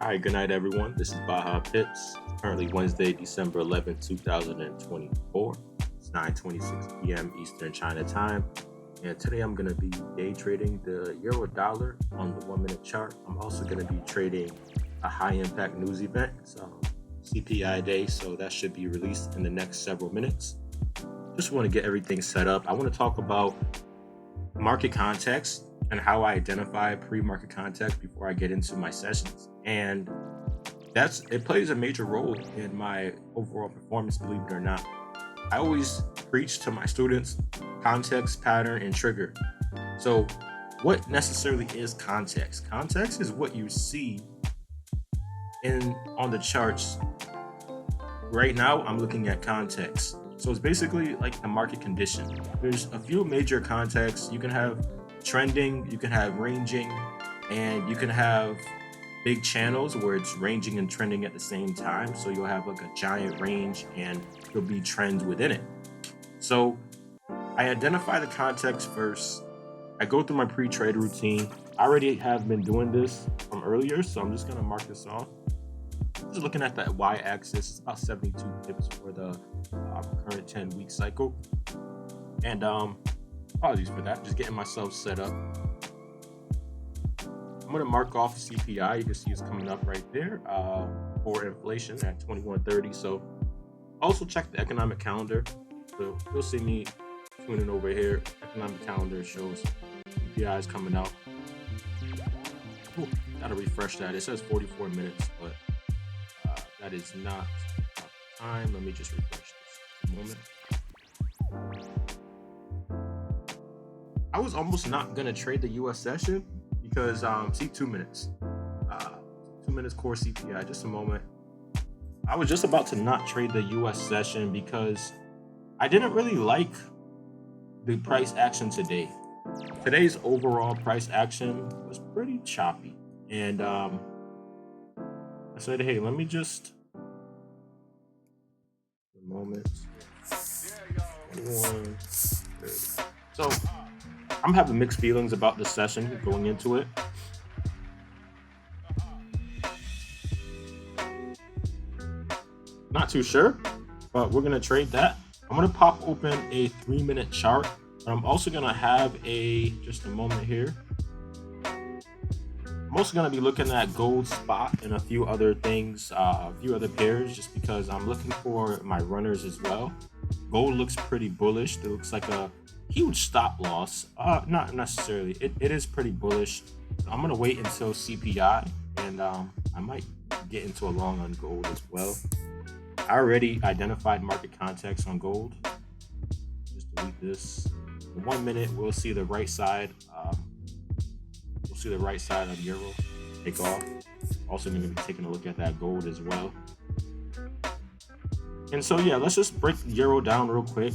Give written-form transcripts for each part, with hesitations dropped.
Hi, good night, everyone. This is Baja Pips. It's currently Wednesday, December 11th, 2024. It's 9:26 p.m. Eastern China time. And today I'm going to be day trading the euro dollar on the 1 minute chart. I'm also going to be trading a high impact news event. It's CPI day, so that should be released in the next several minutes. Just want to get everything set up. I want to talk about market context and how I identify pre-market context before I get into my sessions. And it plays a major role in my overall performance, believe it or not. I always preach to my students context, pattern, and trigger. So what necessarily is context? Context is what you see on the charts. Right now, I'm looking at context. So it's basically like the market condition. There's a few major contexts. You can have trending, you can have ranging, and you can have big channels where it's ranging and trending at the same time. So you'll have like a giant range and there'll be trends within it. So I identify the context first. I go through my pre-trade routine. I already have been doing this from earlier, so I'm just gonna mark this off. Just looking at that y-axis, it's about 72 pips for the current 10-week cycle. And apologies for that, just getting myself set up. I'm going to mark off the CPI. You can see it's coming up right there for inflation at 2130. So also check the economic calendar. So you'll see me tuning over here. Economic calendar shows CPI is coming out. Ooh, gotta refresh that. It says 44 minutes, but that is not time. Let me just refresh this a moment. I was almost not gonna trade the US session because see 2 minutes. 2 minutes core CPI, just a moment. I was just about to not trade the US session because I didn't really like the price action today. Today's overall price action was pretty choppy. And I said, hey, let me just a moment. 21, 30. So I'm having mixed feelings about this session going into it. Not too sure, but we're gonna trade that. I'm gonna pop open a 3-minute chart, but I'm also gonna have just a moment here. I'm also gonna be looking at gold spot and a few other things, a few other pairs, just because I'm looking for my runners as well. Gold looks pretty bullish. It looks like a huge stop loss. Not necessarily. It is pretty bullish. I'm gonna wait until CPI, and I might get into a long on gold as well. I already identified market context on gold. Just delete this. In 1 minute, we'll see the right side. We'll see the right side of euro take off. Also going to be taking a look at that gold as well. And so yeah, let's just break euro down real quick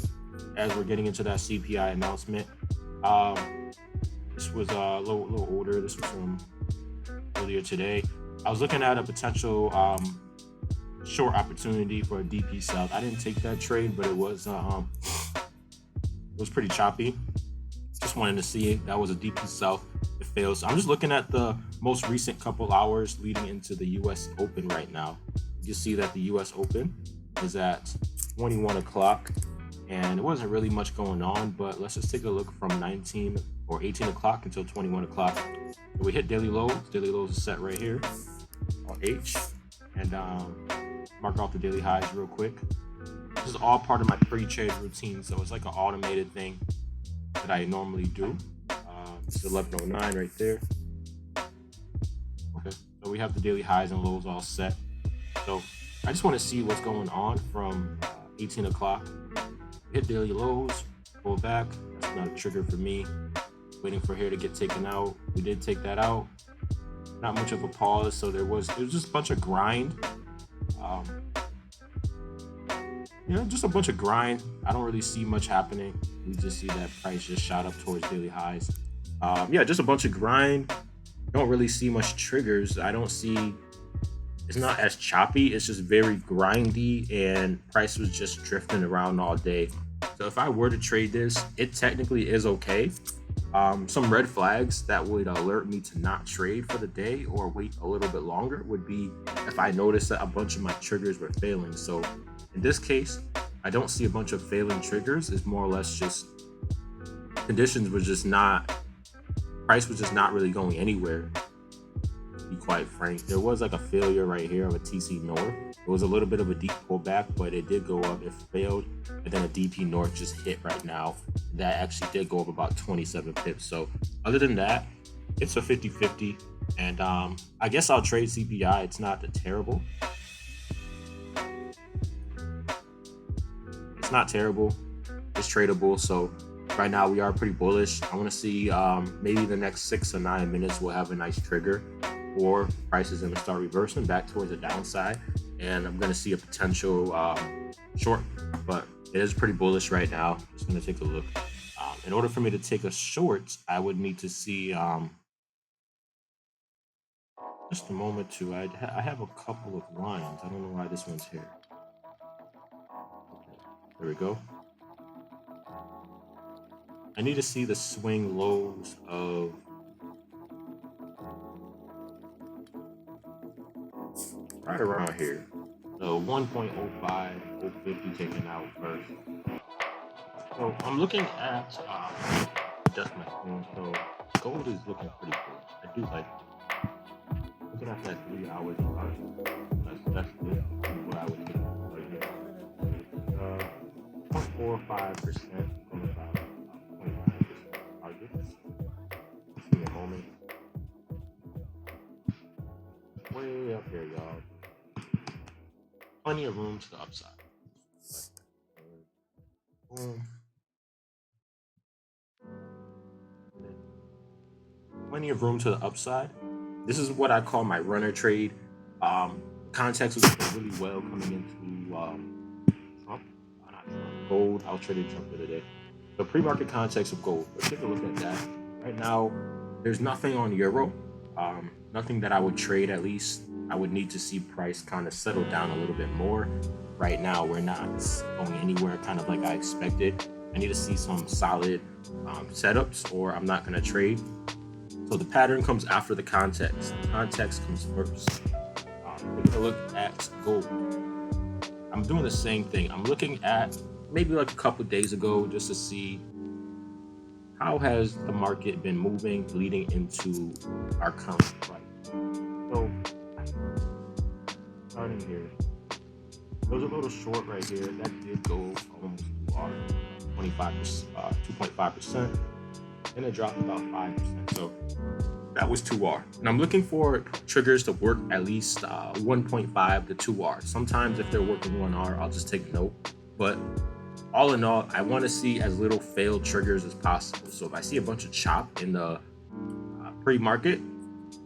as we're getting into that CPI announcement. This was a little older. This was from earlier today. I was looking at a potential short opportunity for a DP sell. I didn't take that trade, but it was pretty choppy. Just wanted to see it. That was a DP sell. It failed. So I'm just looking at the most recent couple hours leading into the US Open right now. You see that the US Open is at 21 o'clock, and it wasn't really much going on, but let's just take a look from 19 or 18 o'clock until 21 o'clock. We hit daily lows. Daily lows is set right here on H, and mark off the daily highs real quick. This is all part of my pre-trade routine, so it's like an automated thing that I normally do. It's 11:09 right there. Okay, so we have the daily highs and lows all set. So I just want to see what's going on from 18 o'clock. Hit daily lows, pull back. That's not a trigger for me. Waiting for here to get taken out. We did take that out. Not much of a pause, so it was just a bunch of grind. Just a bunch of grind. I don't really see much happening. We just see that price just shot up towards daily highs. Just a bunch of grind. Don't really see much triggers. I don't see. It's not as choppy. It's just very grindy, and price was just drifting around all day. So if I were to trade this, it technically is okay. Some red flags that would alert me to not trade for the day or wait a little bit longer would be if I notice that a bunch of my triggers were failing. So in this case, I don't see a bunch of failing triggers. It's more or less just conditions was just not, price was just not really going anywhere, to be quite frank. There was like a failure right here of a TC North. It was a little bit of a deep pullback, but it did go up. It failed, and then a DP North just hit right now. That actually did go up about 27 pips. So other than that, it's a 50-50. And I guess I'll trade CPI. It's not terrible. It's not terrible. It's tradable. So right now we are pretty bullish. I want to see maybe the next 6 or 9 minutes we'll have a nice trigger, or price is going to start reversing back towards the downside, and I'm going to see a potential short. But it is pretty bullish right now. Just going to take a look. In order for me to take a short, I would need to see just a moment too. I have a couple of lines. I don't know why this one's here. Okay, there we go. I need to see the swing lows of right around here. So 1.05, 050 taken out first. So I'm looking at just my phone. So gold is looking pretty good. I do like it. Looking at that 3 hours chart. That's good. What I would do right here. 0.45% from about 29% targets. Give me a moment. Way up there, y'all. Plenty of room to the upside. Boom. Plenty of room to the upside. This is what I call my runner trade. Context was really well coming into Trump. Not Trump. Gold. I was trading Trump the other day. The pre-market context of gold. Let's take a look at that. Right now, there's nothing on euro. Nothing that I would trade. At least I would need to see price kind of settle down a little bit more. Right now, we're not going anywhere kind of like I expected. I need to see some solid setups, or I'm not going to trade. So the pattern comes after the context. The context comes first. Taking a look at gold. I'm doing the same thing. I'm looking at maybe like a couple of days ago just to see how has the market been moving leading into our current price. So starting here, there was a little short right here that did go almost 2.5%, and it dropped about 5%. So that was 2R. And I'm looking for triggers to work at least 1.5 to 2R. Sometimes if they're working 1R, I'll just take note. But all in all, I want to see as little failed triggers as possible. So if I see a bunch of chop in the pre-market,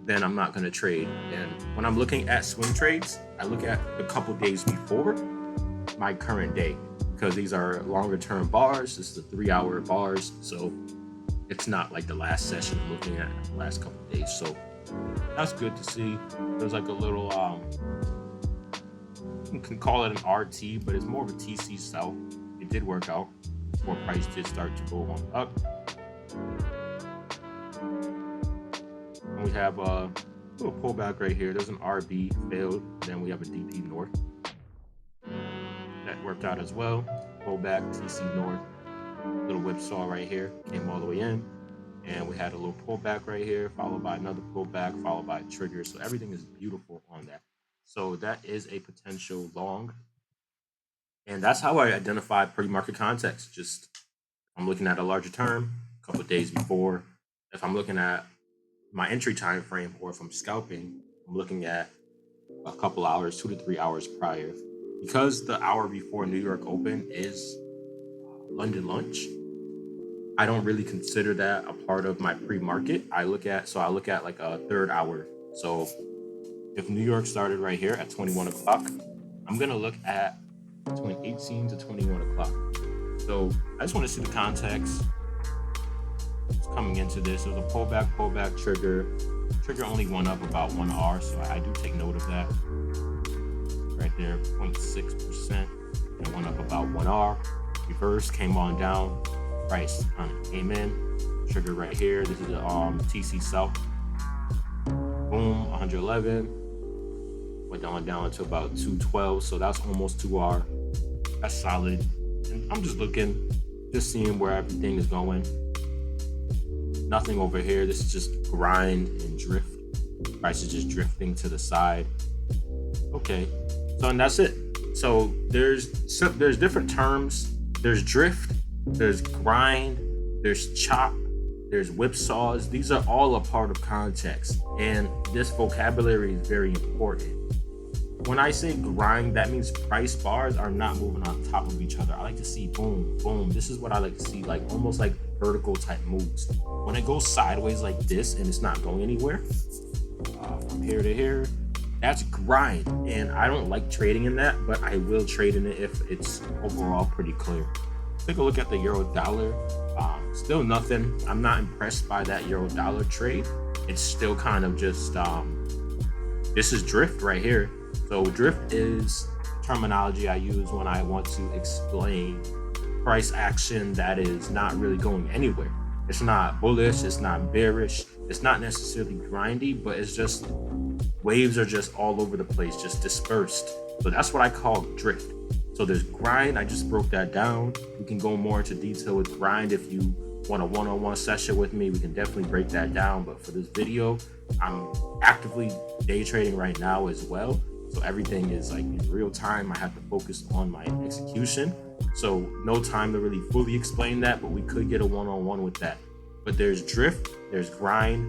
then I'm not going to trade. And when I'm looking at swing trades, I look at a couple days before my current day, because these are longer term bars. This is the 3 hour bars. So it's not like the last session I'm looking at the last couple of days. So that's good to see. There's like a little, you can call it an RT, but it's more of a TC sell. It did work out before price did start to go on up. And we have a little pullback right here. There's an RB failed. Then we have a DP North. That worked out as well. Pullback, TC North. Little whipsaw right here. Came all the way in. And we had a little pullback right here, followed by another pullback, followed by a trigger. So everything is beautiful on that. So that is a potential long. And that's how I identify pre-market context. Just I'm looking at a larger term, a couple of days before. If I'm looking at my entry time frame, or if I'm scalping, I'm looking at a couple hours, 2 to 3 hours prior. Because the hour before New York Open is London lunch, I don't really consider that a part of my pre-market. I look at like a third hour. So if New York started right here at 21 o'clock, I'm gonna look at between 18 to 21 o'clock. So I just want to see the context coming into this. There's a pullback trigger. Trigger only went up about 1R, so I do take note of that. Right there, 0.6%. It went up about 1R. Reverse came on down. Price kind of came in, trigger right here. This is a TC sell. Boom, 111. Went down to about 212. So that's almost 2R. That's solid. And I'm just looking, just seeing where everything is going. Nothing over here. This is just grind and drift. Price is just drifting to the side. Okay, so and that's it. So there's different terms. There's drift, there's grind, there's chop, there's whipsaws. These are all a part of context, and this vocabulary is very important. When I say grind, that means price bars are not moving on top of each other. I like to see boom, boom. This is what I like to see, like almost like vertical type moves. When it goes sideways like this and it's not going anywhere, from here to here, that's grind. And I don't like trading in that, but I will trade in it if it's overall pretty clear. Take a look at the euro dollar. Still nothing. I'm not impressed by that euro dollar trade. It's still kind of just, this is drift right here. So drift is terminology I use when I want to explain price action that is not really going anywhere. It's not bullish, it's not bearish, it's not necessarily grindy, but it's just waves are just all over the place, just dispersed. So that's what I call drift. So there's grind, I just broke that down. We can go more into detail with grind. If you want a one-on-one session with me, we can definitely break that down. But for this video, I'm actively day trading right now as well. So everything is like in real time. I have to focus on my execution. So no time to really fully explain that, but we could get a one-on-one with that. But there's drift, there's grind,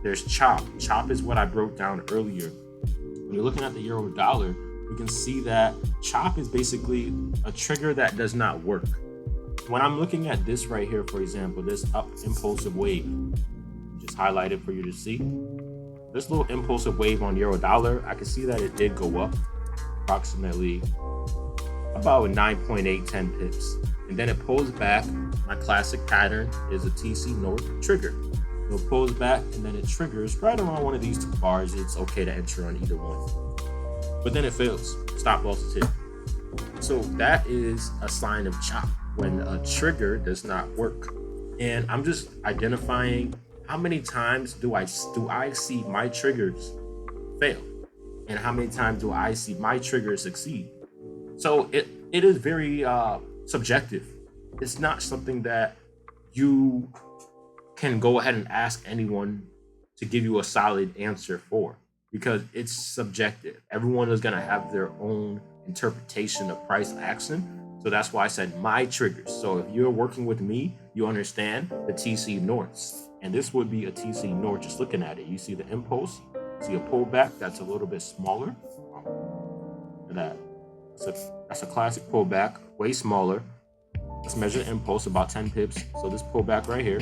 there's chop. Chop is what I broke down earlier. When you're looking at the euro dollar, you can see that chop is basically a trigger that does not work. When I'm looking at this right here, for example, this up impulsive wave, just highlighted for you to see. This little impulsive wave on euro dollar, I can see that it did go up approximately about 9.810 pips. And then it pulls back. My classic pattern is a TC North trigger. So it pulls back and then it triggers right around one of these two bars. It's okay to enter on either one. But then it fails. Stop loss is hit. So that is a sign of chop when a trigger does not work. And I'm just identifying how many times do I see my triggers fail? And how many times do I see my triggers succeed? So it is very subjective. It's not something that you can go ahead and ask anyone to give you a solid answer for, because it's subjective. Everyone is going to have their own interpretation of price action. So that's why I said my triggers. So if you're working with me, you understand the TC Norths. And this would be a TC North, just looking at it. You see the impulse, see a pullback that's a little bit smaller. That's a classic pullback, way smaller. Let's measure the impulse, about 10 pips. So this pullback right here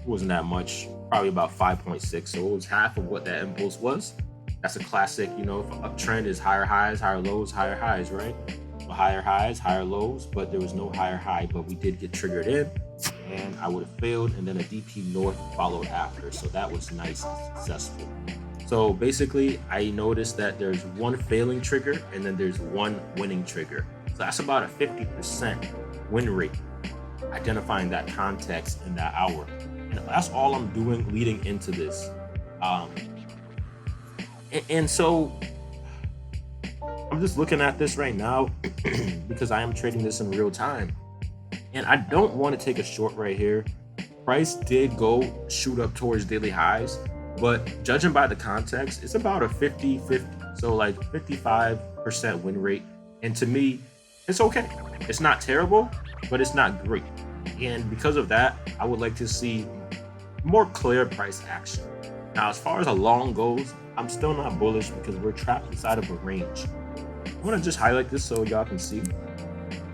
wasn't that much, probably about 5.6. So it was half of what that impulse was. That's a classic, if an uptrend is higher highs, higher lows, higher highs, right? So higher highs, higher lows, but there was no higher high, but we did get triggered in. And I would have failed, and then a DP North followed after. So that was nice and successful. So basically, I noticed that there's one failing trigger and then there's one winning trigger. So that's about a 50% win rate, identifying that context in that hour. And that's all I'm doing leading into this. And so I'm just looking at this right now because I am trading this in real time. And I don't want to take a short right here. Price did go shoot up towards daily highs, but judging by the context, it's about a 50-50. So like 55% win rate. And to me, it's okay. It's not terrible, but it's not great. And because of that, I would like to see more clear price action. Now, as far as a long goes, I'm still not bullish because we're trapped inside of a range. I'm going to just highlight this so y'all can see.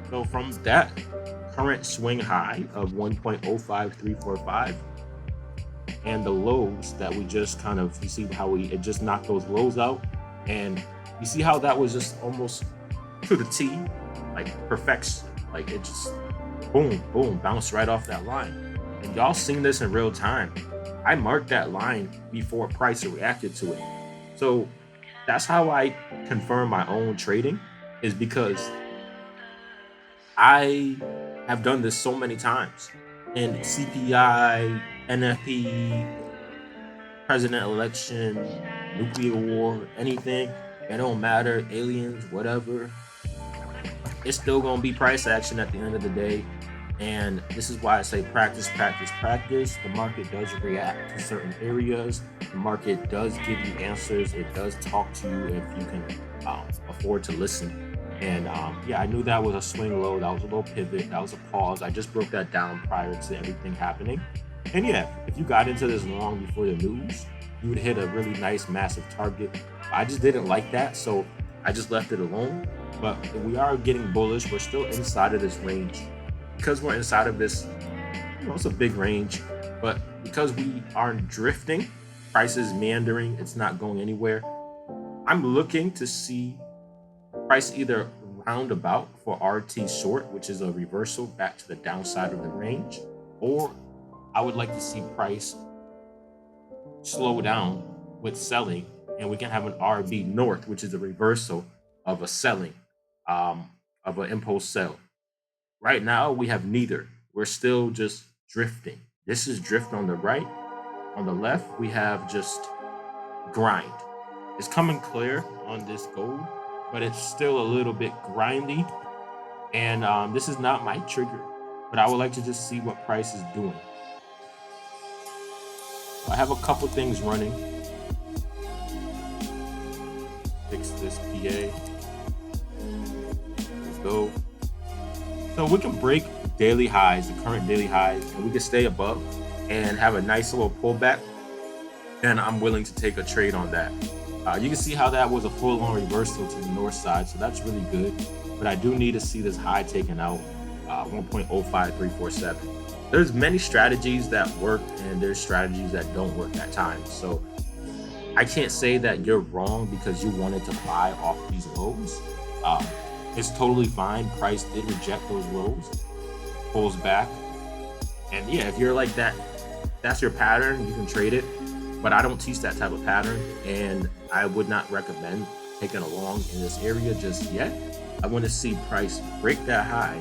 So from that current swing high of 1.05345 and the lows that we just kind of, you see how it just knocked those lows out, and you see how that was just almost to the T, like perfection, like it just boom, boom, bounced right off that line. And y'all seen this in real time. I marked that line before price reacted to it. So that's how I confirm my own trading, is because I have done this so many times. and CPI, NFP, president election, nuclear war, anything. It don't matter, aliens, whatever. It's still gonna be price action at the end of the day. And this is why I say practice, practice, practice. The market does react to certain areas. The market does give you answers. It does talk to you if you can afford to listen. And yeah, I knew that was a swing low. That was a little pivot. That was a pause. I just broke that down prior to everything happening. And yeah, if you got into this long before the news, you would hit a really nice, massive target. I just didn't like that, so I just left it alone. But we are getting bullish. We're still inside of this range. Because we're inside of this, it's a big range, but because we aren't drifting, price is meandering, it's not going anywhere. I'm looking to see price either roundabout for RT short, which is a reversal back to the downside of the range, or I would like to see price slow down with selling, and we can have an RB north, which is a reversal of a selling, of an impulse sell. Right now, we have neither. We're still just drifting. This is drift on the right. On the left, we have just grind. It's coming clear on this gold, but it's still a little bit grindy. And this is not my trigger, but I would like to just see what price is doing. I have a couple things running. Fix this PA. Let's go. So we can break daily highs, the current daily highs, and we can stay above and have a nice little pullback. Then I'm willing to take a trade on that. You can see how that was a full-on reversal to the north side, so that's really good. But I do need to see this high taken out, 1.05347. There's many strategies that work, and there's strategies that don't work at times. So I can't say that you're wrong because you wanted to buy off these lows. It's totally fine. Price did reject those lows, pulls back. And yeah, if you're like that, that's your pattern, you can trade it. But I don't teach that type of pattern, and I would not recommend taking a long in this area just yet. I want to see price break that high,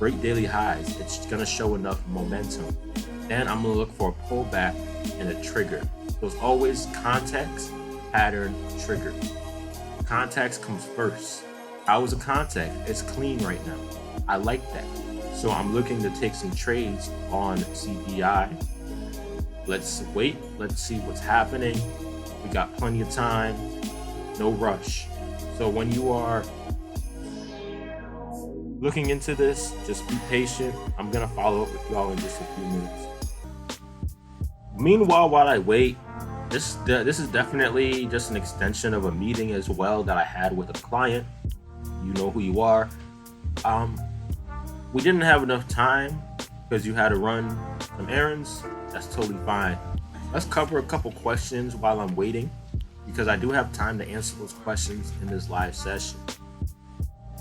break daily highs. It's going to show enough momentum. Then I'm going to look for a pullback and a trigger. So it's always context, pattern, trigger. Context comes first. How is a context? It's clean right now. I like that. So I'm looking to take some trades on CPI. Let's wait. Let's see what's happening. We got plenty of time. No rush. So when you are looking into this, just be patient. I'm going to follow up with y'all in just a few minutes. Meanwhile, while I wait, this is definitely just an extension of a meeting as well that I had with a client. You know who you are. We didn't have enough time because you had to run some errands. That's totally fine. Let's cover a couple questions while I'm waiting because I do have time to answer those questions in this live session.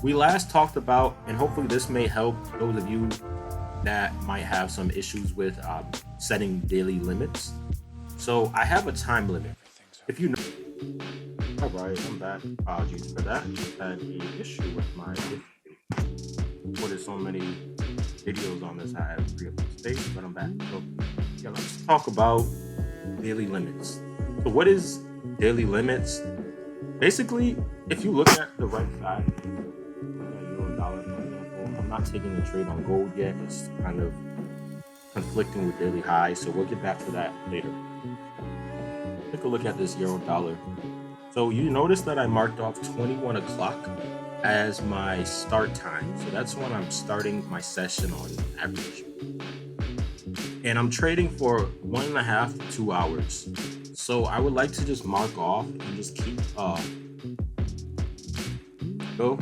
We last talked about, and hopefully this may help those of you that might have some issues with setting daily limits. So I have a time limit. If you know. All right, I'm back. Apologies for that. Just had an issue with my issue. Recorded so many videos on this, I had to free up the space, but I'm back. So yeah, let's talk about daily limits. So what is daily limits? Basically, if you look at the right side, euro dollar, for example, I'm not taking a trade on gold yet. It's kind of conflicting with daily highs, so we'll get back to that later. Take a look at this euro dollar. So you notice that I marked off 21 o'clock as my start time. So that's when I'm starting my session on average. And I'm trading for 1.5 to 2 hours. So I would like to just mark off and just keep go. So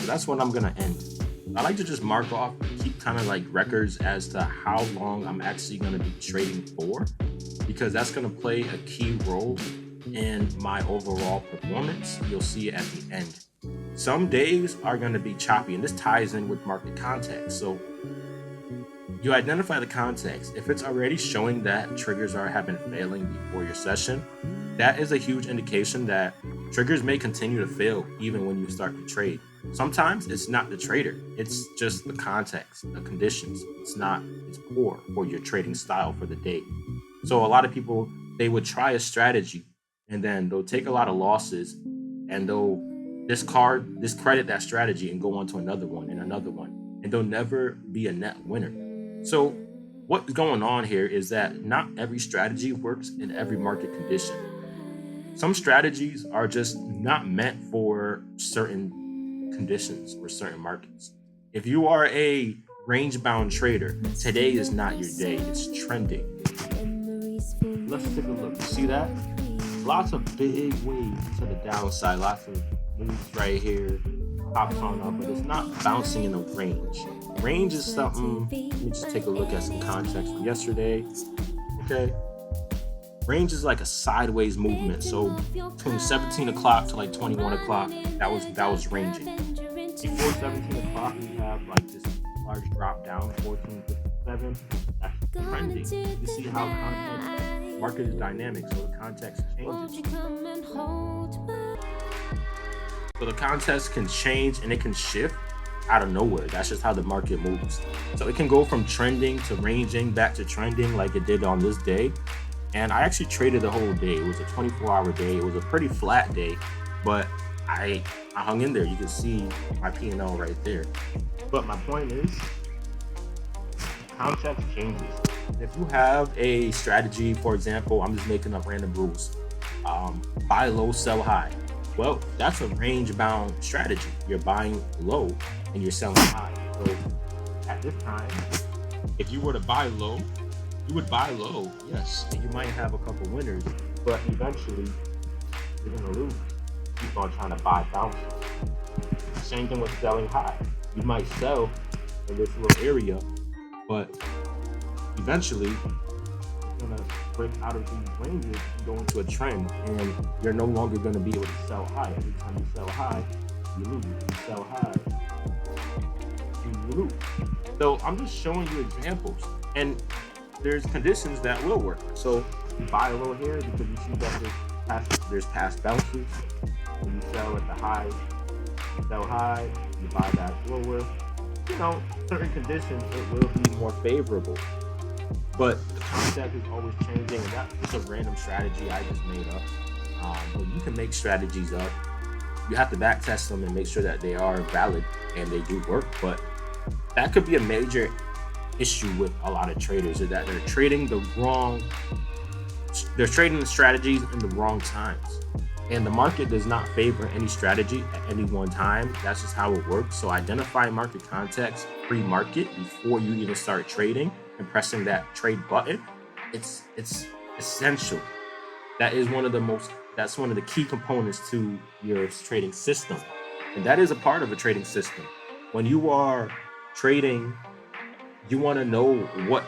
that's when I'm gonna end. I like to just mark off and keep kind of like records as to how long I'm actually gonna be trading for, because that's gonna play a key role in my overall performance. You'll see it at the end. Some days are going to be choppy, and this ties in with market context. So you identify the context. If it's already showing that triggers have been failing before your session, that is a huge indication that triggers may continue to fail even when you start to trade. Sometimes it's not the trader, it's just the context, the conditions. It's poor for your trading style for the day. So a lot of people, they would try a strategy and then they'll take a lot of losses and they'll discredit that strategy and go on to another one and another one. And they'll never be a net winner. So what's going on here is that not every strategy works in every market condition. Some strategies are just not meant for certain conditions or certain markets. If you are a range bound trader, today is not your day, it's trending. Let's take a look. See that? Lots of big waves to the downside, lots of moves right here, pops on up, but it's not bouncing in a range. Range is something, let me just take a look at some context from yesterday. Okay. Range is like a sideways movement. So between 17 o'clock to like 21 o'clock, that was ranging. Before 17 o'clock, we have like this large drop down, 1457. That's trending. You see how context, market is dynamic, so the context changes. So the context can change and it can shift out of nowhere. That's just how the market moves. So it can go from trending to ranging back to trending like it did on this day. And I actually traded the whole day. It was a 24-hour day. It was a pretty flat day, but I hung in there. You can see my P&L right there. But my point is, context changes. If you have a strategy, for example, I'm just making up random rules. Buy low, sell high. Well, that's a range-bound strategy. You're buying low and you're selling high. So at this time, if you were to buy low, you would buy low, yes, and you might have a couple winners, but eventually you're gonna lose. Keep on trying to buy bounces. Same thing with selling high. You might sell in this little area, but eventually it's gonna break out of these ranges and go into a trend, and you're no longer gonna be able to sell high. Every time you sell high, you lose. You sell high, you lose. So I'm just showing you examples, and there's conditions that will work. So you buy low here because you see that there's past bounces. When you sell at the high, you sell high, you buy back lower. You know, certain conditions, it will be more favorable. But the concept is always changing, and that's just a random strategy I just made up. But you can make strategies up. You have to back test them and make sure that they are valid and they do work. But that could be a major issue with a lot of traders, is that they're trading the strategies in the wrong times, and the market does not favor any strategy at any one time. That's just how it works. So identify market context pre-market before you even start trading and pressing that trade button. It's essential. That's one of the key components to your trading system, and that is a part of a trading system. When you are trading, you want to know what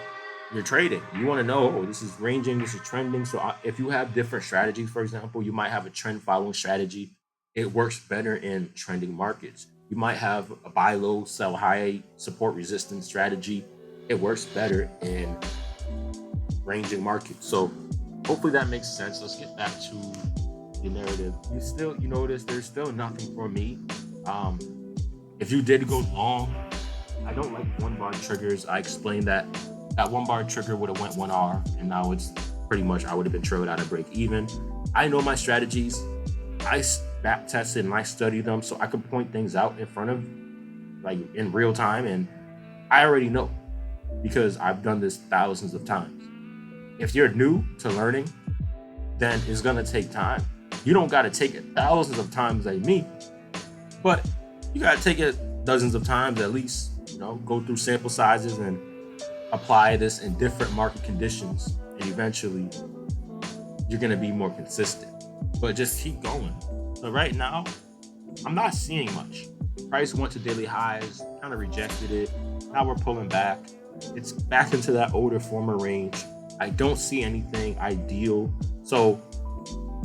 you're trading. You want to know, oh, this is ranging, this is trending. So if you have different strategies, for example, you might have a trend following strategy. It works better in trending markets. You might have a buy low, sell high, support resistance strategy. It works better in ranging markets. So hopefully that makes sense. Let's get back to the narrative. You notice there's still nothing for me. If you did go long, I don't like 1 bar triggers. I explained that 1 bar trigger would have went 1 hour, and now it's pretty much I would have been trailed out of break even. I know my strategies. I back tested and I study them, so I can point things out in front of, like, in real time, and I already know because I've done this thousands of times. If you're new to learning, then it's gonna take time. You don't gotta take it thousands of times like me, but you gotta take it dozens of times at least. Go through sample sizes and apply this in different market conditions, and eventually you're going to be more consistent. But just keep going. So right now, I'm not seeing much. Price went to daily highs, kind of rejected it. Now we're pulling back. It's back into that older former range. I don't see anything ideal. So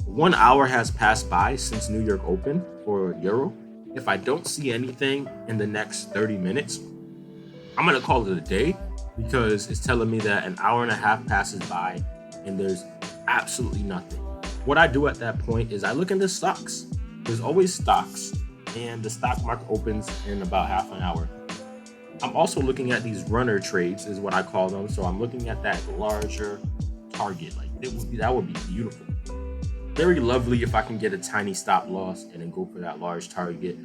1 hour has passed by since New York opened for Euro. If I don't see anything in the next 30 minutes, I'm going to call it a day, because it's telling me that an hour and a half passes by and there's absolutely nothing. What I do at that point is I look into stocks. There's always stocks. and the stock market opens in about half an hour. I'm also looking at these runner trades, is what I call them. So I'm looking at that larger target. Like that would be beautiful. Very lovely if I can get a tiny stop loss and then go for that large target.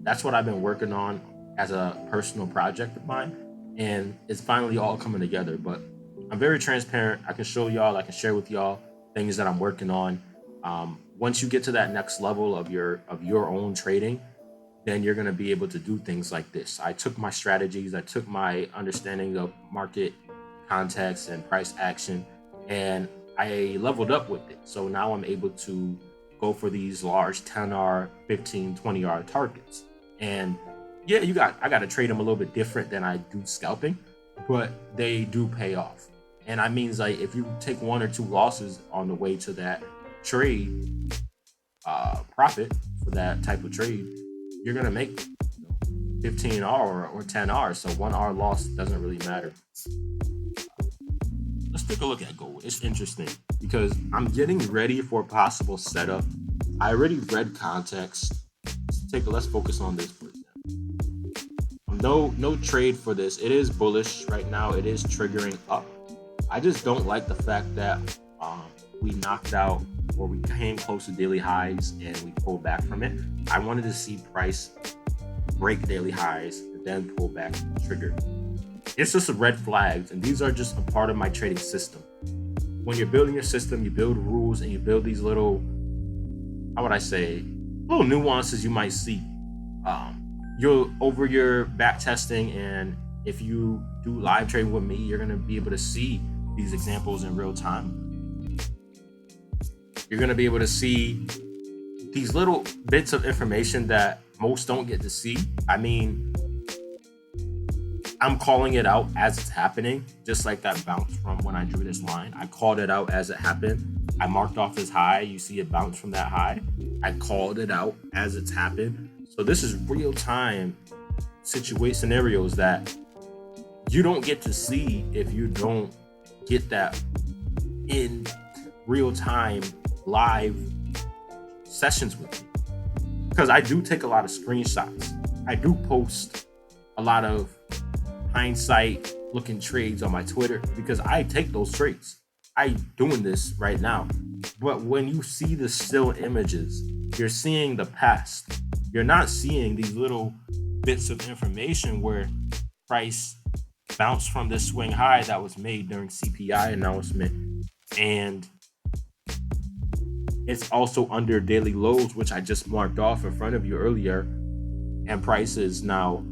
That's what I've been working on as a personal project of mine, and it's finally all coming together. But I'm very transparent. I can show y'all, I can share with y'all things that I'm working on. Once you get to that next level of your own trading, then you're going to be able to do things like this. I took my strategies, I took my understanding of market context and price action, and I leveled up with it. So now I'm able to go for these large 10R, 15, 20R targets. And yeah, I got to trade them a little bit different than I do scalping, but they do pay off. And I means like if you take 1 or 2 losses on the way to that trade profit for that type of trade, you're gonna make 15R or 10R. So 1R loss doesn't really matter. Let's take a look at gold. It's interesting because I'm getting ready for a possible setup. I already read context. Let's focus on this for example. No trade for this. It is bullish right now. It is triggering up. I just don't like the fact that we knocked out or we came close to daily highs and we pulled back from it. I wanted to see price break daily highs and then pull back and trigger. It's just a red flags, and these are just a part of my trading system. When you're building your system, you build rules and you build these little, how would I say, little nuances you might see. You'll over your back testing, and if you do live trading with me, you're gonna be able to see these examples in real time. You're gonna be able to see these little bits of information that most don't get to see. I mean, I'm calling it out as it's happening, just like that bounce from when I drew this line. I called it out as it happened. I marked off this high. You see it bounce from that high. I called it out as it's happened. So this is real time scenarios that you don't get to see if you don't get that in real time live sessions with me. Because I do take a lot of screenshots. I do post a lot of hindsight looking trades on my Twitter because I take those trades. I'm doing this right now. But when you see the still images, you're seeing the past. You're not seeing these little bits of information where price bounced from this swing high that was made during CPI announcement, and it's also under daily lows, which I just marked off in front of you earlier, and price is now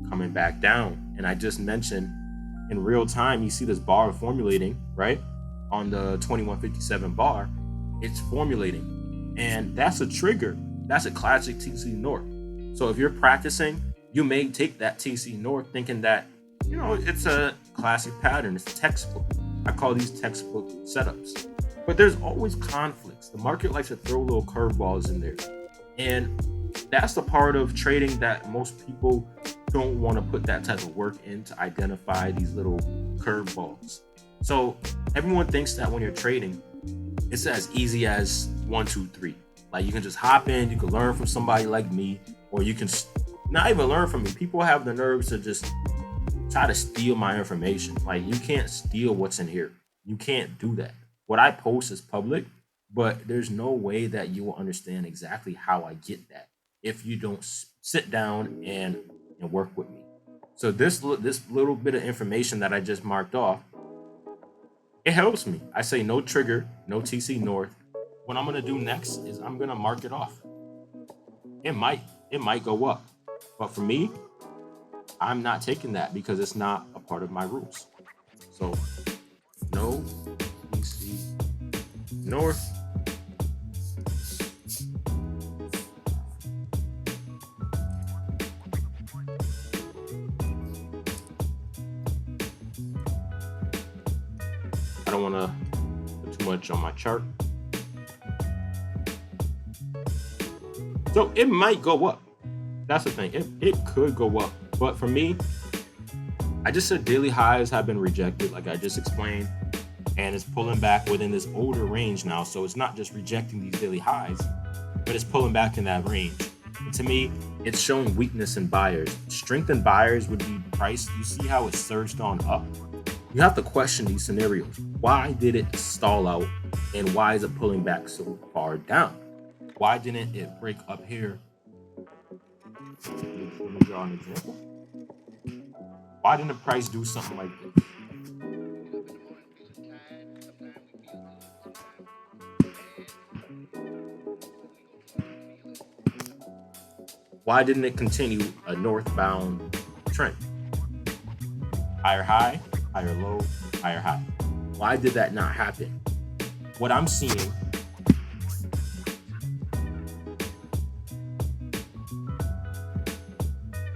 coming back down. And I just mentioned in real time, you see this bar formulating, right? On the 2157 bar, it's formulating, and that's a trigger. That's a classic TC North. So if you're practicing, you may take that TC North thinking that, it's a classic pattern. It's textbook. I call these textbook setups. But there's always conflicts. The market likes to throw little curveballs in there. And that's the part of trading that most people don't want to put that type of work in to identify these little curveballs. So everyone thinks that when you're trading, it's as easy as 1, 2, 3. Like you can just hop in, you can learn from somebody like me, or you can not even learn from me. People have the nerves to just try to steal my information. Like you can't steal what's in here. You can't do that. What I post is public, but there's no way that you will understand exactly how I get that if you don't sit down and work with me. So this little bit of information that I just marked off, it helps me. I say no trigger, no TC North. What I'm gonna do next is I'm gonna mark it off. It might go up, but for me, I'm not taking that because it's not a part of my rules. So no TC North. I don't want to put too much on my chart. So it might go up. That's the thing. It could go up. But for me, I just said daily highs have been rejected, like I just explained, and it's pulling back within this older range now. So it's not just rejecting these daily highs, but it's pulling back in that range. And to me, it's showing weakness in buyers. Strength in buyers would be price. You see how it surged on up? You have to question these scenarios. Why did it stall out? And why is it pulling back so far down? Why didn't it break up here? Let me draw an example. Why didn't the price do something like this? Why didn't it continue a northbound trend? Higher high, higher low, higher high. Why did that not happen? What I'm seeing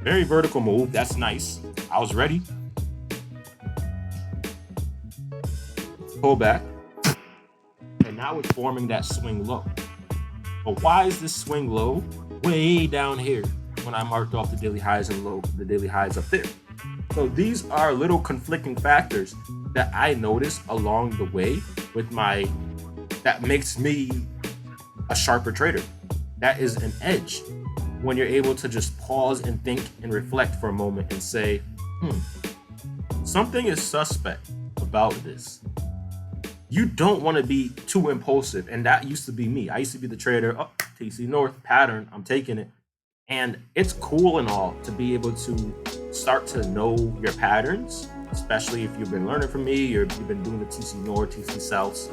very vertical move. That's nice. I was ready. Pull back. And now it's forming that swing low. But why is this swing low way down here when I marked off the daily highs and low, the daily highs up there? So these are little conflicting factors that I notice along the way with that makes me a sharper trader. That is an edge when you're able to just pause and think and reflect for a moment and say, something is suspect about this. You don't want to be too impulsive. And that used to be me. I used to be the trader, TC North pattern, I'm taking it. And it's cool and all to be able to start to know your patterns, especially if you've been learning from me or you've been doing the TC North, TC Souths.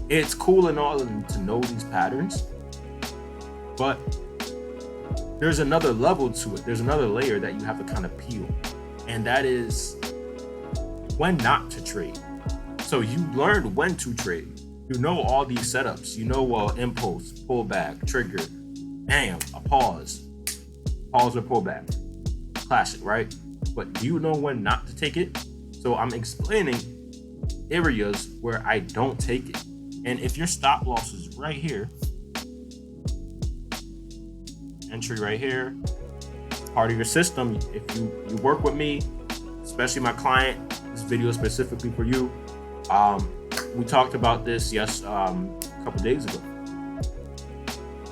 It's cool and all to know these patterns. But there's another level to it. There's another layer that you have to kind of peel. And that is when not to trade. So you learned when to trade. You know all these setups. You know impulse, pullback, trigger, bam, a pause or pullback. Classic, right? But do you know when not to take it? So I'm explaining areas where I don't take it. And if your stop loss is right here, entry right here, part of your system, if you work with me, especially my client, this video is specifically for you. We talked about this a couple days ago.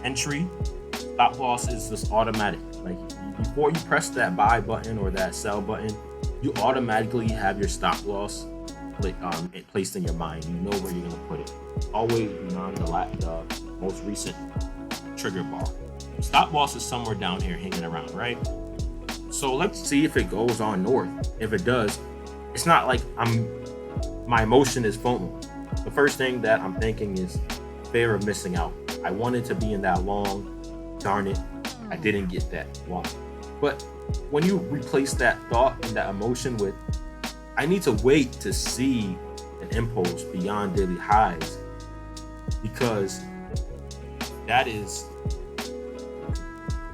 Entry, stop loss is just automatic. Like before you press that buy button or that sell button, you automatically have your stop loss placed in your mind. You know where you're gonna put it. Always beyond the most recent trigger bar. Stop loss is somewhere down here hanging around, right? So let's see if it goes on north. If it does, it's not like my emotion is FOMO. The first thing that I'm thinking is fear of missing out. I wanted to be in that long, darn it, I didn't get that long. But when you replace that thought and that emotion with, I need to wait to see an impulse beyond daily highs, because that is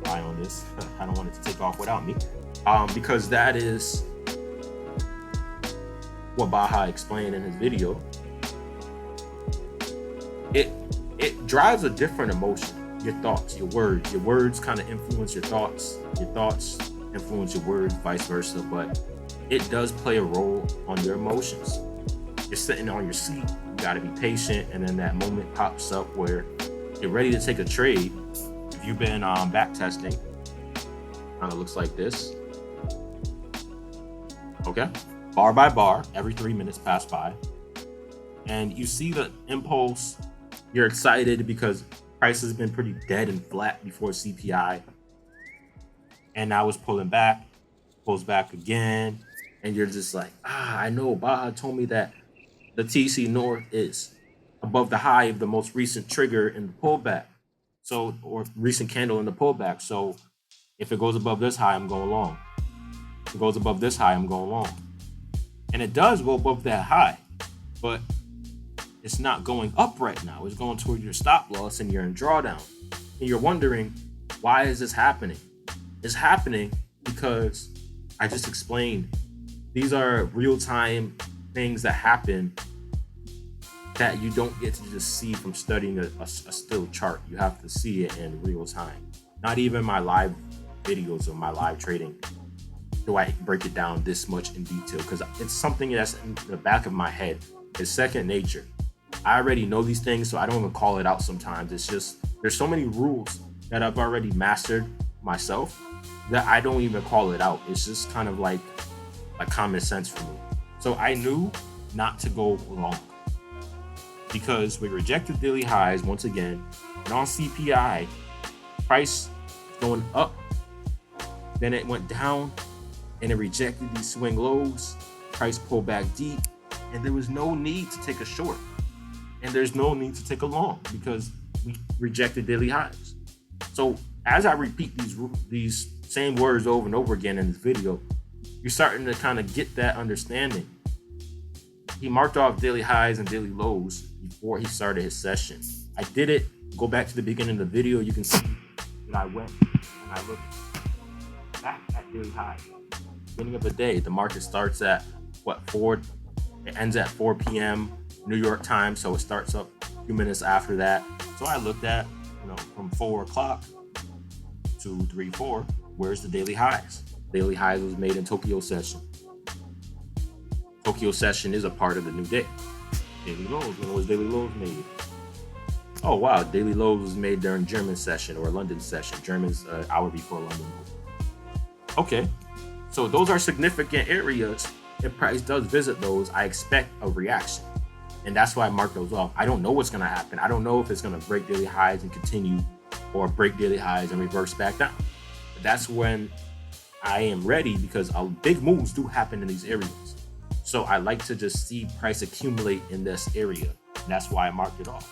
rely on this. I don't want it to take off without me, because that is what Baha explained in his video. It drives a different emotion. Your thoughts, your words kind of influence your thoughts influence your words, vice versa. But it does play a role on your emotions. You're sitting on your seat, you got to be patient, and then that moment pops up where you're ready to take a trade. If you've been back testing, kind of looks like this. Okay, bar by bar, every 3 minutes pass by, and you see the impulse. You're excited because price has been pretty dead and flat before CPI, and now it's pulling back, pulls back again, and you're just like, I know Baha told me that the TC North is above the high of the most recent trigger in the pullback, so, or recent candle in the pullback. So if it goes above this high, I'm going long. If it goes above this high, I'm going long. And it does go above that high, but it's not going up right now. It's going toward your stop loss and you're in drawdown. And you're wondering, why is this happening? It's happening because I just explained. These are real-time things that happen that you don't get to just see from studying a still chart. You have to see it in real time. Not even my live videos or my live trading do I break it down this much in detail, because it's something that's in the back of my head. It's second nature. I already know these things, so I don't even call it out sometimes. It's just, there's so many rules that I've already mastered myself that I don't even call it out. It's just kind of like common sense for me. So I knew not to go long because we rejected daily highs once again, and on CPI, price going up, then it went down, and it rejected these swing lows. Price pulled back deep, and there was no need to take a short, and there's no need to take a long because we rejected daily highs. So as I repeat these same words over and over again in this video, you're starting to kind of get that understanding. He marked off daily highs and daily lows before he started his session. I did it. Go back to the beginning of the video. You can see that I went and I looked back at daily highs. Beginning of the day, the market starts at 4? It ends at 4 p.m. New York time, so it starts up a few minutes after that. So I looked at, from 4 o'clock to 3, 4. Where's the daily highs? Daily highs was made in Tokyo session. Tokyo session is a part of the new day. Daily lows. When was daily lows made? Oh wow, daily lows was made during German session or London session. German's an hour before London. Okay, so those are significant areas. If price does visit those, I expect a reaction. And that's why I mark those off. I don't know what's gonna happen. I don't know if it's gonna break daily highs and continue or break daily highs and reverse back down. But that's when I am ready because big moves do happen in these areas. So I like to just see price accumulate in this area. And that's why I marked it off.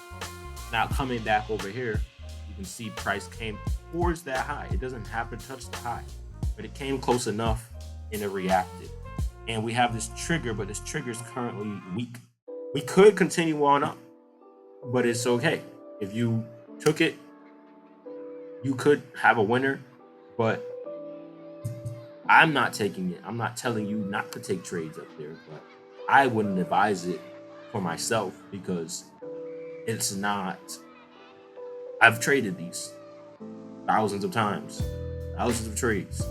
Now coming back over here, you can see price came towards that high. It doesn't have to touch the high, but it came close enough and it reacted. And we have this trigger, but this trigger is currently weak. We could continue on up, but it's okay. If you took it, you could have a winner, but I'm not taking it. I'm not telling you not to take trades up there, but I wouldn't advise it for myself because it's not. I've traded these thousands of times, thousands of trades.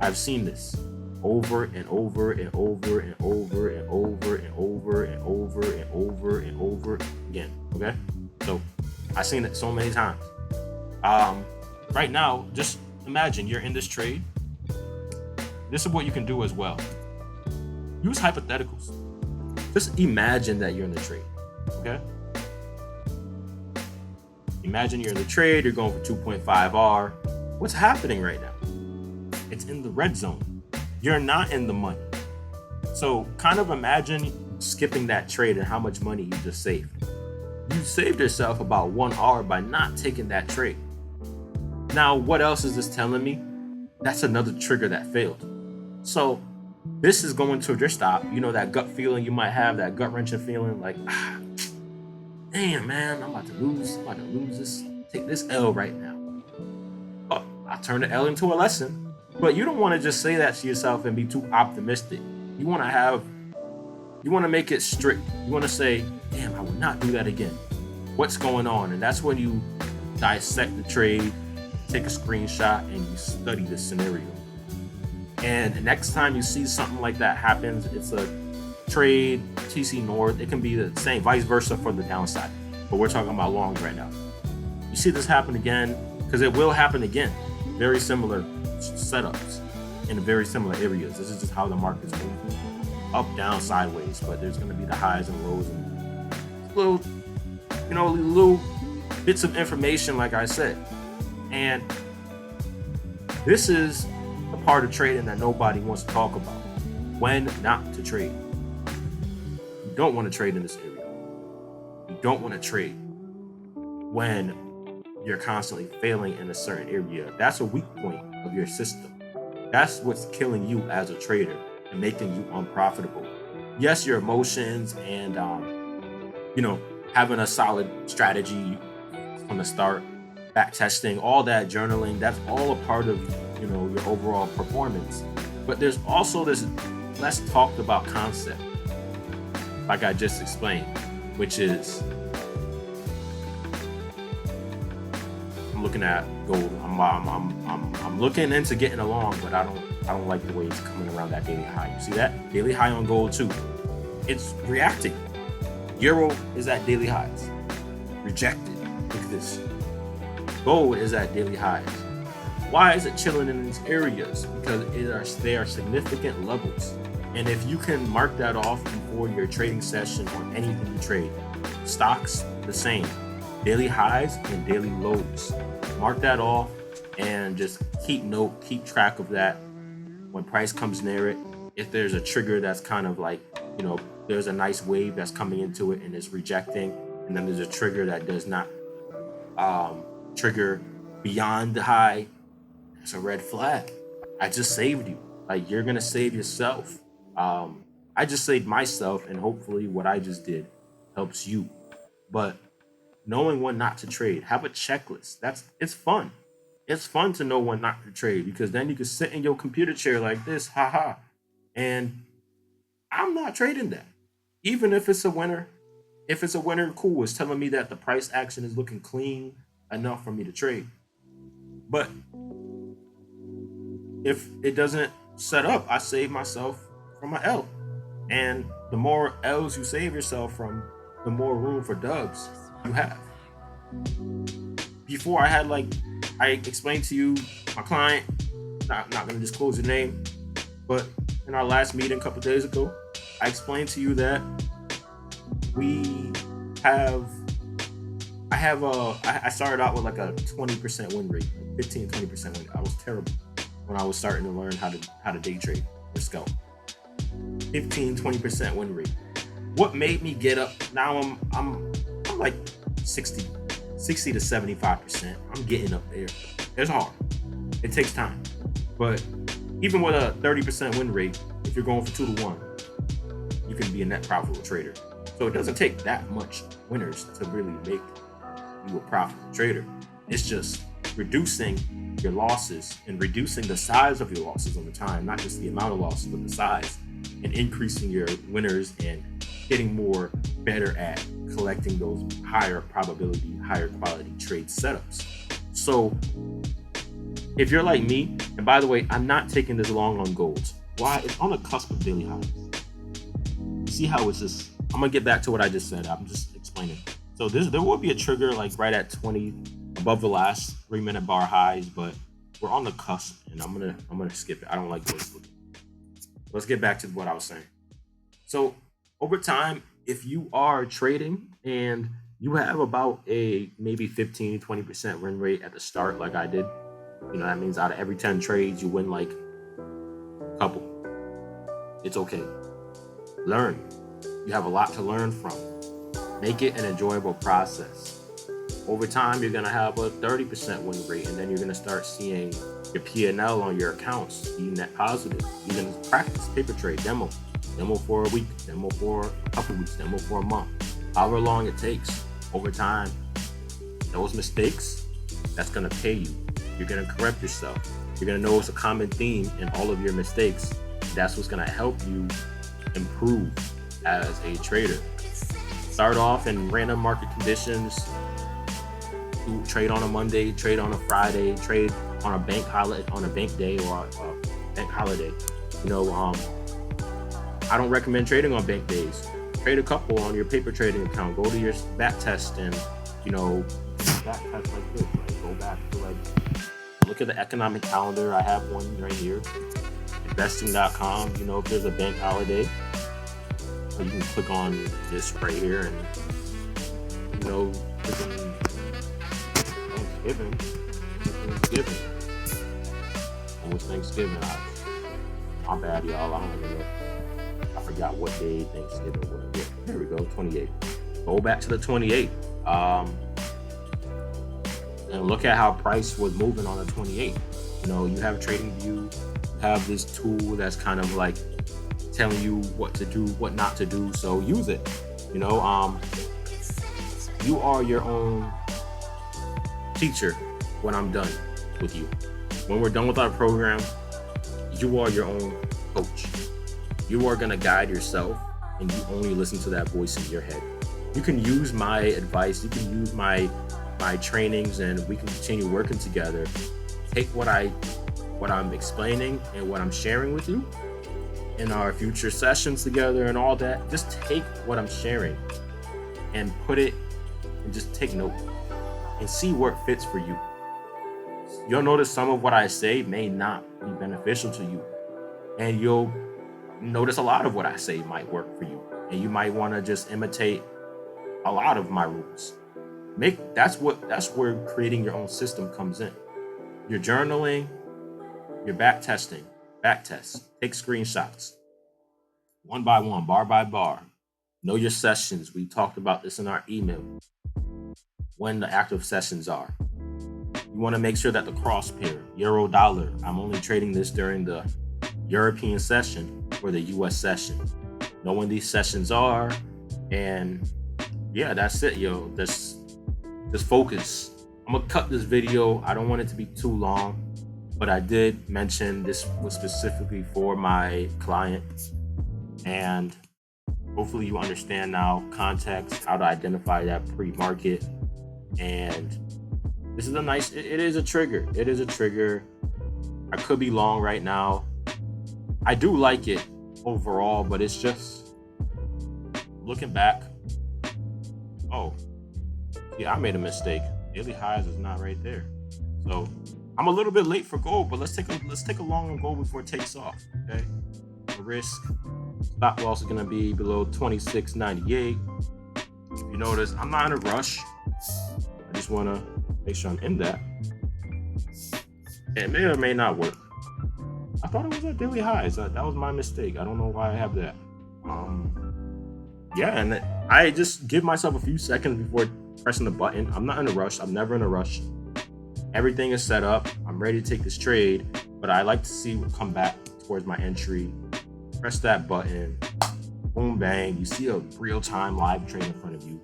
I've seen this over and over and over and over and over and over and over and over and over again. Okay, so I've seen it so many times. Right now, just imagine you're in this trade. This is what you can do as well. Use hypotheticals. Just imagine that you're in the trade, okay? Imagine you're in the trade, you're going for 2.5R. What's happening right now? It's in the red zone. You're not in the money. So kind of imagine skipping that trade and how much money you just saved. You saved yourself about 1R by not taking that trade. Now, what else is this telling me? That's another trigger that failed. So this is going to just stop. That gut feeling you might have, that gut wrenching feeling like, damn, man, I'm about to lose this, take this L right now. Oh, I turned the L into a lesson. But you don't want to just say that to yourself and be too optimistic. You want to make it strict. You want to say, damn, I will not do that again. What's going on? And that's when you dissect the trade, take a screenshot, and you study the scenario. And the next time you see something like that happens, it's a trade, TC North, it can be the same, vice versa for the downside. But we're talking about longs right now. You see this happen again, because it will happen again. Very similar setups in very similar areas. This is just how the market's moving. Up, down, sideways, but there's going to be the highs and lows and little bits of information, like I said. And this is the part of trading that nobody wants to talk about. When not to trade. You don't want to trade in this area. You don't want to trade when you're constantly failing in a certain area. That's a weak point of your system. That's what's killing you as a trader and making you unprofitable. Yes, your emotions and having a solid strategy from the start, back testing, all that journaling, that's all a part of your overall performance. But there's also this less talked about concept, like I just explained, which is I'm looking at gold. I'm looking into getting along, but I don't like the way it's coming around that daily high. You see that? Daily high on gold too. It's reacting. Euro is at daily highs. Rejected. Look at this. Gold is at daily highs. Why is it chilling in these areas? Because they are significant levels. And if you can mark that off before your trading session on anything you trade, stocks, the same. Daily highs and daily lows. Mark that off and just keep track of that when price comes near it. If there's a trigger that's kind of like, there's a nice wave that's coming into it and it's rejecting, and then there's a trigger that does not trigger beyond the high, it's a red flag. I just saved you. Like, you're gonna save yourself. I just saved myself, and hopefully what I just did helps you. But knowing when not to trade, have a checklist. It's fun. It's fun to know when not to trade, because then you can sit in your computer chair like this, haha. And I'm not trading that. Even if it's a winner, cool. It's telling me that the price action is looking clean enough for me to trade. But if it doesn't set up, I save myself from an L. And the more L's you save yourself from, the more room for dubs you have. Before I explained to you, my client, not going to disclose your name, but in our last meeting a couple days ago, I explained to you that I started out with like a 20% win rate, 15-20% win rate. I was terrible when I was starting to learn how to day trade or scalp. 15-20% win rate. What made me get up? Now I'm like 60 to 75%. I'm getting up there. It's hard. It takes time. But even with a 30% win rate, if you're going for 2-to-1, you can be a net profitable trader. So it doesn't take that much winners to really make you a profitable trader. It's just reducing your losses and reducing the size of your losses over time, not just the amount of losses, but the size, and increasing your winners and getting better at collecting those higher probability, higher quality trade setups. So if you're like me, and by the way, I'm not taking this long on gold. Why? It's on the cusp of daily highs. You see how it's just, I'm gonna get back to what I just said. I'm just explaining. So there will be a trigger like right at 20 above the last 3-minute bar highs, but we're on the cusp, and I'm gonna skip it. I don't like this. Let's get back to what I was saying. So over time, if you are trading and you have about a maybe 15-20% win rate at the start, like I did, that means out of every 10 trades, you win like a couple. It's okay. Learn. You have a lot to learn from. Make it an enjoyable process. Over time, you're going to have a 30% win rate, and then you're going to start seeing your P&L on your accounts be net positive. You're going to practice paper trade, demo for a week, demo for a couple weeks, demo for a month, however long it takes. Over time, those mistakes, that's going to pay you. You're going to correct yourself. You're going to notice a common theme in all of your mistakes. That's what's going to help you improve as a trader. Start off in random market conditions. Trade on a Monday, trade on a Friday, trade on a bank holiday, on a bank day or a bank holiday. I don't recommend trading on bank days. Trade a couple on your paper trading account. Go to your back test and back test like this. Right? Go back to look at the economic calendar. I have one right here. Investing.com. If there's a bank holiday, you can click on this right here and Thanksgiving. Almost Thanksgiving. My bad, y'all. I don't even know. I forgot what day Thanksgiving was. Yeah, there we go, 28. Go back to the 28. And look at how price was moving on the 28. You have TradingView. You have this tool that's kind of like telling you what to do, what not to do. So use it. You are your own teacher when I'm done with you. When we're done with our program, you are your own coach. You are going to guide yourself, and you only listen to that voice in your head. You can use my advice, you can use my trainings, and we can continue working together. Take what I'm explaining and what I'm sharing with you in our future sessions together and all that. Just take what I'm sharing and put it and just take note and see where it fits for you. you'll notice some of what I say may not be beneficial to you, and you'll notice a lot of what I say might work for you, and you might want to just imitate a lot of my rules. That's where creating your own system comes in. You're journaling, you're back test, take screenshots, one by one, bar by bar. Know your sessions. We talked about this in our email. When the active sessions are. You want to make sure that the cross pair, euro dollar, I'm only trading this during the European session or the US session. Know when these sessions are, and yeah, that's it, yo. Just focus. I'm gonna cut this video. I don't want it to be too long, but I did mention this was specifically for my client, and hopefully you understand now context, how to identify that pre-market. And this is it is a trigger. It is a trigger. I could be long right now. I do like it overall, but it's just looking back. Oh, yeah, I made a mistake. Daily highs is not right there. So I'm a little bit late for gold, but let's take a long on gold before it takes off. Okay. The risk stop loss is gonna be below 26.98. If you notice, I'm not in a rush. I just want to make sure I'm in that. It may or may not work. I thought it was at daily highs. That was my mistake. I don't know why I have that. Yeah, and I just give myself a few seconds before pressing the button. I'm not in a rush. I'm never in a rush. Everything is set up. I'm ready to take this trade, but I like to see what come back towards my entry. Press that button. Boom, bang. You see a real-time live trade in front of you.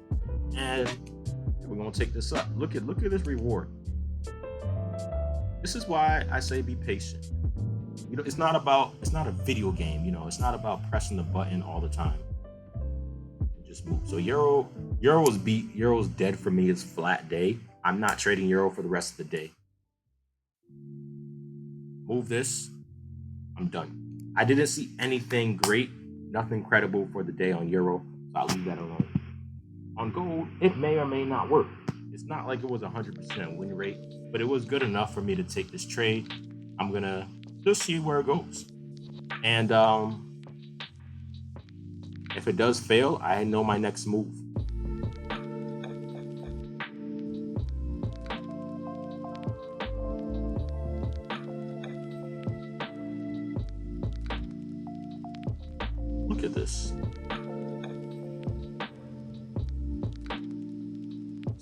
And we're gonna take this up. Look at this reward. This is why I say be patient. You know, it's not a video game. You know, it's not about pressing the button all the time. Just move. So Euro's beat. Euro's dead for me. It's flat day. I'm not trading Euro for the rest of the day. Move this. I'm done. I didn't see anything great, nothing credible for the day on Euro, so I'll leave that alone. On gold, it may or may not work. It's not like it was 100% win rate, but it was good enough for me to take this trade. I'm gonna just see where it goes. And if it does fail, I know my next move. Look at this.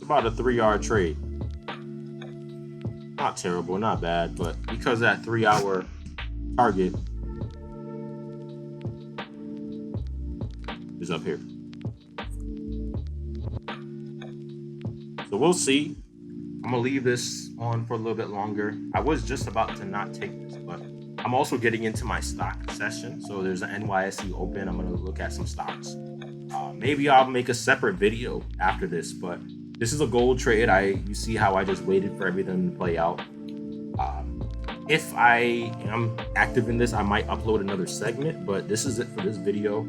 About a 3-yard trade. Not terrible, not bad, but because that 3-hour target is up here. So we'll see. I'm gonna leave this on for a little bit longer. I was just about to not take this, but I'm also getting into my stock session. So there's an NYSE open. I'm gonna look at some stocks. Maybe I'll make a separate video after this, but this is a gold trade. You see how I just waited for everything to play out. If I am active in this, I might upload another segment, but this is it for this video.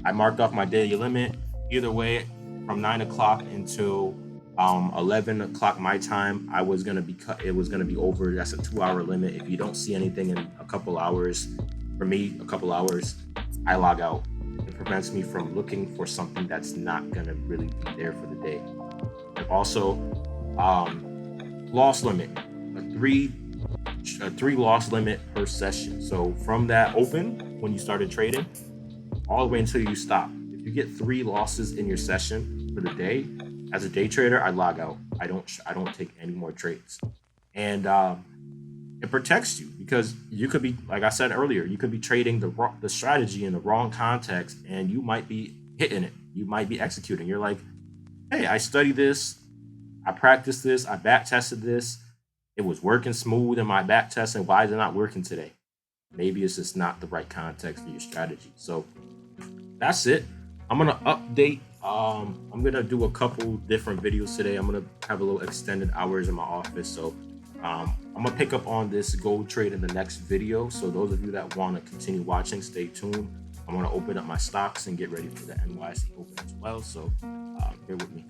I marked off my daily limit. Either way, from 9 o'clock until 11 o'clock my time, I was gonna be cut. It was gonna be over. That's a 2-hour limit. If you don't see anything in a couple hours, for me, a couple hours, I log out. It prevents me from looking for something that's not gonna really be there for the day. And also, loss limit, a three loss limit per session. So from that open, when you started trading, all the way until you stop. If you get 3 losses in your session for the day, as a day trader, I log out. I don't take any more trades. And it protects you, because you could be, like I said earlier, you could be trading the strategy in the wrong context, and you might be hitting it. You might be executing. You're like, hey, I studied this, I practiced this, I back tested this. It was working smooth in my back test, and why is it not working today? Maybe it's just not the right context for your strategy. So that's it. I'm gonna update. I'm gonna do a couple different videos today. I'm gonna have a little extended hours in my office. So I'm gonna pick up on this gold trade in the next video. So those of you that want to continue watching, stay tuned. I'm gonna open up my stocks and get ready for the NYSE open as well. So bear with me.